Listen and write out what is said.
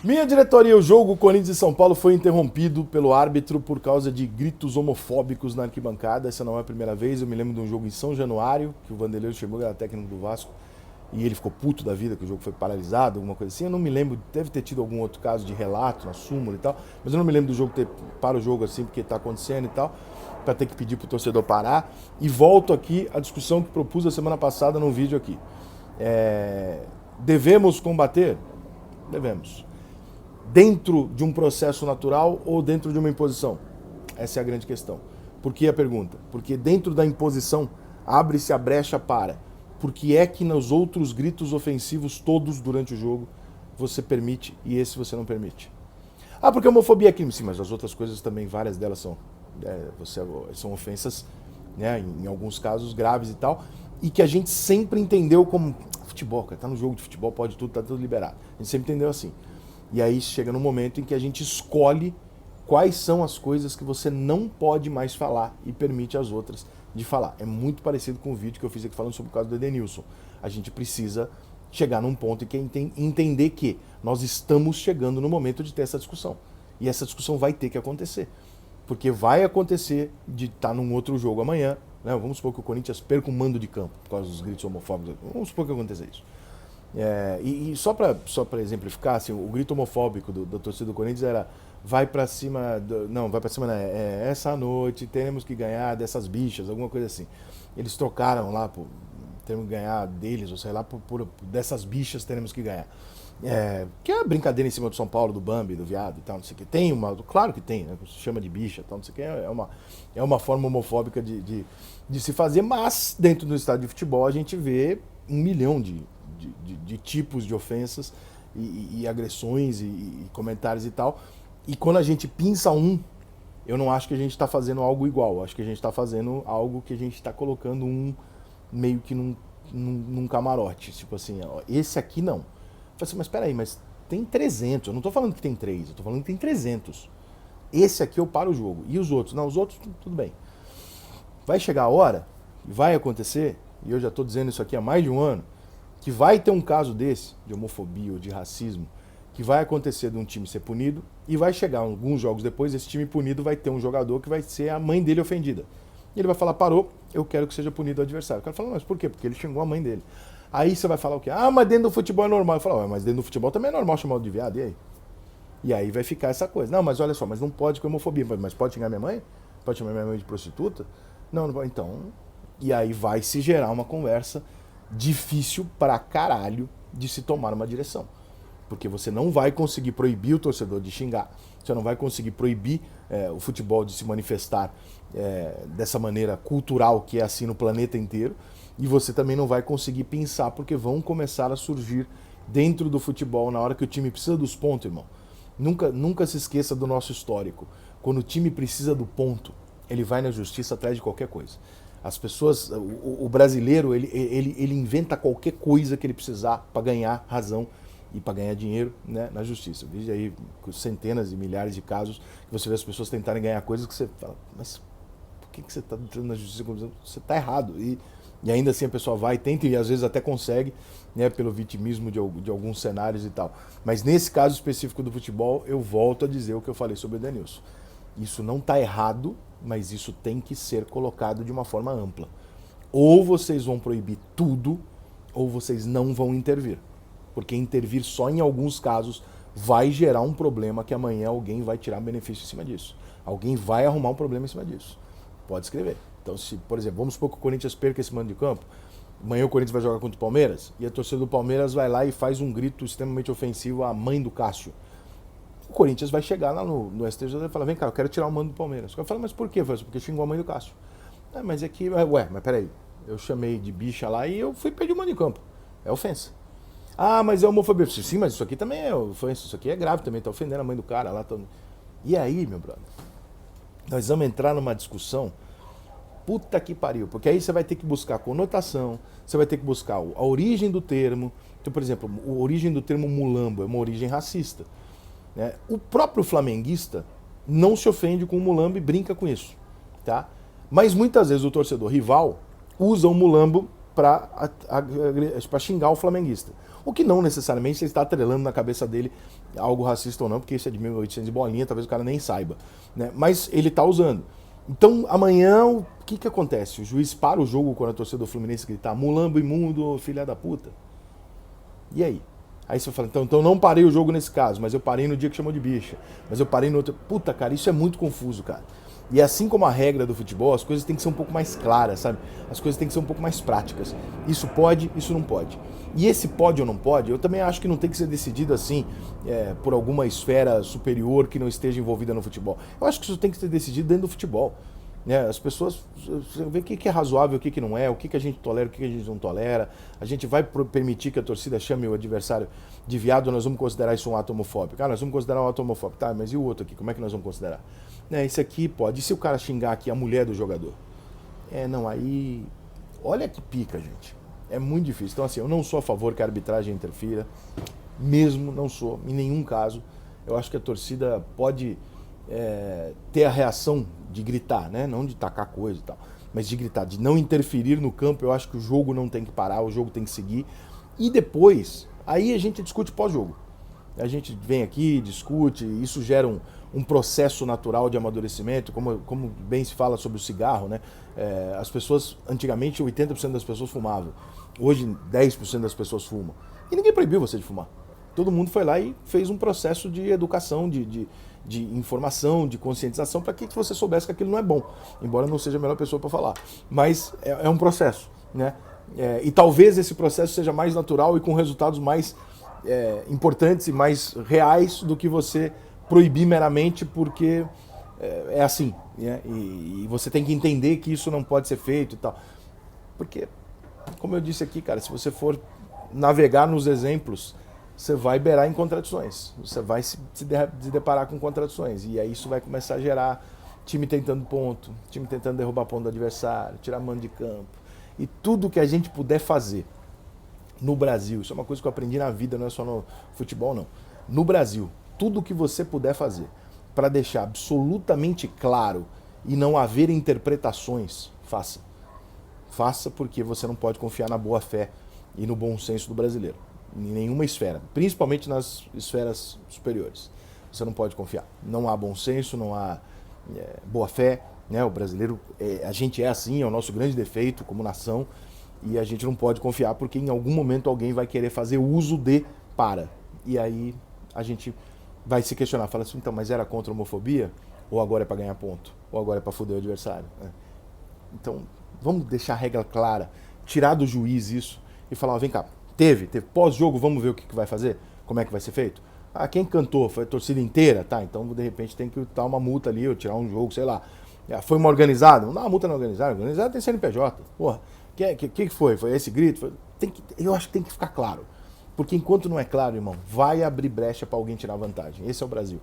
Minha diretoria, o jogo Corinthians e São Paulo foi interrompido pelo árbitro por causa de gritos homofóbicos na arquibancada. Essa não é a primeira vez. Eu me lembro de um jogo em São Januário, que o Vanderlei chegou, era técnico do Vasco, e ele ficou puto da vida, que o jogo foi paralisado, alguma coisa assim. Eu não me lembro, deve ter tido algum outro caso de relato na súmula e tal, mas eu não me lembro do jogo ter para o jogo assim, porque está acontecendo e tal, para ter que pedir pro torcedor parar. E volto aqui à discussão que propus a semana passada num vídeo aqui. Devemos combater? Devemos. Dentro de um processo natural ou dentro de uma imposição? Essa é a grande questão. Por que a pergunta? Porque dentro da imposição abre-se a brecha para por que é que nos outros gritos ofensivos todos durante o jogo você permite e esse você não permite? Ah, porque a homofobia é crime. Sim, mas as outras coisas também, várias delas são ofensas, né, em alguns casos graves e tal, e que a gente sempre entendeu como futebol, cara, tá no jogo de futebol, pode tudo, tá tudo liberado. A gente sempre entendeu assim. E aí chega no momento em que a gente escolhe quais são as coisas que você não pode mais falar e permite às outras de falar. É muito parecido com o vídeo que eu fiz aqui falando sobre o caso do Edenilson. A gente precisa chegar num ponto em que entender que nós estamos chegando no momento de ter essa discussão. E essa discussão vai ter que acontecer. Porque vai acontecer de estar num outro jogo amanhã, né? Vamos supor que o Corinthians perca um mando de campo por causa dos gritos homofóbicos. Vamos supor que aconteça isso. E só para exemplificar, assim, o grito homofóbico da torcida do Corinthians era vai pra cima, essa noite temos que ganhar dessas bichas, alguma coisa assim. Eles trocaram lá, temos que ganhar deles, ou sei lá, por dessas bichas teremos que ganhar. Que é brincadeira em cima do São Paulo, do Bambi, do viado e tal, não sei o que. Tem uma, claro que tem, né? Se chama de bicha, tal, não sei o que. É uma forma homofóbica de se fazer, mas dentro do estádio de futebol a gente vê 1 milhão de tipos de ofensas e agressões e comentários e tal. E quando a gente pinça eu não acho que a gente está fazendo algo igual. Eu acho que a gente está fazendo algo que a gente está colocando meio que num camarote. Tipo assim, ó, esse aqui não. Eu falei assim, mas peraí, mas tem 300. Eu não estou falando que tem 3, eu estou falando que tem 300. Esse aqui eu paro o jogo. E os outros? Não, os outros tudo bem. Vai chegar a hora, e vai acontecer, e eu já estou dizendo isso aqui há mais de um ano, que vai ter um caso desse, de homofobia ou de racismo, que vai acontecer de um time ser punido e vai chegar alguns jogos depois, esse time punido vai ter um jogador que vai ser a mãe dele ofendida. E ele vai falar, parou, eu quero que seja punido o adversário. O cara fala, mas por quê? Porque ele xingou a mãe dele. Aí você vai falar o quê? Ah, mas dentro do futebol é normal. Eu falo, mas dentro do futebol também é normal chamar de viado, e aí? E aí vai ficar essa coisa. Não, mas olha só, mas não pode com homofobia. Mas pode xingar minha mãe? Pode chamar minha mãe de prostituta? Não, não pode. Então, e aí vai se gerar uma conversa difícil pra caralho de se tomar uma direção. Porque você não vai conseguir proibir o torcedor de xingar, você não vai conseguir proibir o futebol de se manifestar dessa maneira cultural que é assim no planeta inteiro, e você também não vai conseguir pensar, porque vão começar a surgir dentro do futebol, na hora que o time precisa dos pontos, irmão. Nunca se esqueça do nosso histórico. Quando o time precisa do ponto, ele vai na justiça atrás de qualquer coisa. As pessoas, o brasileiro, ele inventa qualquer coisa que ele precisar para ganhar razão e para ganhar dinheiro, né, na justiça. Veja aí centenas e milhares de casos que você vê as pessoas tentarem ganhar coisas que você fala, mas por que você está entrando na justiça? Você está errado. E ainda assim a pessoa vai, tenta e às vezes até consegue, né, pelo vitimismo de alguns cenários e tal. Mas nesse caso específico do futebol, eu volto a dizer o que eu falei sobre o Edenilson. Isso não está errado, mas isso tem que ser colocado de uma forma ampla. Ou vocês vão proibir tudo, ou vocês não vão intervir. Porque intervir só em alguns casos vai gerar um problema que amanhã alguém vai tirar benefício em cima disso. Alguém vai arrumar um problema em cima disso. Pode escrever. Então, se, por exemplo, vamos supor que o Corinthians perca esse mando de campo, amanhã o Corinthians vai jogar contra o Palmeiras, e a torcida do Palmeiras vai lá e faz um grito extremamente ofensivo à mãe do Cássio. O Corinthians vai chegar lá no STJD e falar, vem cá, eu quero tirar o mando do Palmeiras. O cara fala, mas por quê? Porque xingou a mãe do Cássio. Mas é que, mas peraí, eu chamei de bicha lá e eu fui pedir o mando de campo. É ofensa. Ah, mas é homofobia. Sim, mas isso aqui também é ofensa, isso aqui é grave também, tá ofendendo a mãe do cara lá. E aí, meu brother, nós vamos entrar numa discussão, puta que pariu, porque aí você vai ter que buscar a conotação, você vai ter que buscar a origem do termo. Então, por exemplo, a origem do termo mulambo é uma origem racista. Né? O próprio flamenguista não se ofende com o mulambo e brinca com isso. Tá? Mas muitas vezes o torcedor rival usa o mulambo para xingar o flamenguista. O que não necessariamente está atrelando na cabeça dele algo racista ou não, porque isso é de 1800 de bolinha, talvez o cara nem saiba, né? Mas ele está usando. Então, amanhã, o que acontece? O juiz para o jogo quando a torcida do Fluminense gritar mulambo imundo, filha da puta. E aí? Aí você fala, então eu não parei o jogo nesse caso, mas eu parei no dia que chamou de bicha. Mas eu parei no outro. Puta, cara, isso é muito confuso, cara. E assim como a regra do futebol, as coisas têm que ser um pouco mais claras, sabe? As coisas têm que ser um pouco mais práticas. Isso pode, isso não pode. E esse pode ou não pode, eu também acho que não tem que ser decidido assim por alguma esfera superior que não esteja envolvida no futebol. Eu acho que isso tem que ser decidido dentro do futebol. As pessoas, você vê o que é razoável, o que não é, o que a gente tolera, o que a gente não tolera. A gente vai permitir que a torcida chame o adversário de viado, nós vamos considerar isso um ato homofóbico. Nós vamos considerar um ato homofóbico. Tá, mas e o outro aqui? Como é que nós vamos considerar? Esse aqui pode. E se o cara xingar aqui a mulher do jogador? Não, aí... Olha que pica, gente. É muito difícil. Então, assim, eu não sou a favor que a arbitragem interfira. Mesmo, não sou, em nenhum caso. Eu acho que a torcida pode ter a reação de gritar, né? Não de tacar coisa e tal, mas de gritar, de não interferir no campo. Eu acho que o jogo não tem que parar, o jogo tem que seguir. E depois, aí a gente discute pós-jogo. A gente vem aqui, discute, isso gera um processo natural de amadurecimento, como bem se fala sobre o cigarro, né? As pessoas, antigamente 80% das pessoas fumavam, hoje 10% das pessoas fumam. E ninguém proibiu você de fumar. Todo mundo foi lá e fez um processo de educação, de informação, de conscientização, para que você soubesse que aquilo não é bom, embora não seja a melhor pessoa para falar. Mas é um processo, né? E talvez esse processo seja mais natural e com resultados mais importantes e mais reais do que você proibir meramente porque é assim, né? E você tem que entender que isso não pode ser feito e tal. Porque, como eu disse aqui, cara, se você for navegar nos exemplos, você vai beirar em contradições. Você vai se deparar com contradições. E aí isso vai começar a gerar time tentando ponto, time tentando derrubar ponto do adversário, tirar mano de campo. E tudo que a gente puder fazer no Brasil, isso é uma coisa que eu aprendi na vida, não é só no futebol, não. No Brasil, tudo que você puder fazer para deixar absolutamente claro e não haver interpretações, faça. Faça, porque você não pode confiar na boa fé e no bom senso do brasileiro. Em nenhuma esfera, principalmente nas esferas superiores. Você não pode confiar. Não há bom senso, não há boa fé, né? O brasileiro, a gente é assim, é o nosso grande defeito como nação, e a gente não pode confiar porque em algum momento alguém vai querer fazer uso para. E aí a gente vai se questionar, fala assim, então, mas era contra a homofobia? Ou agora é para ganhar ponto? Ou agora é para foder o adversário? Então, vamos deixar a regra clara, tirar do juiz isso e falar, vem cá, teve pós-jogo, vamos ver o que vai fazer? Como é que vai ser feito? Quem cantou? Foi a torcida inteira? Tá, então de repente tem que dar uma multa ali, ou tirar um jogo, sei lá. Foi uma organizada? Não dá uma multa na organizada, organizada tem CNPJ. Porra, que foi? Foi esse grito? Eu acho que tem que ficar claro. Porque enquanto não é claro, irmão, vai abrir brecha para alguém tirar vantagem. Esse é o Brasil.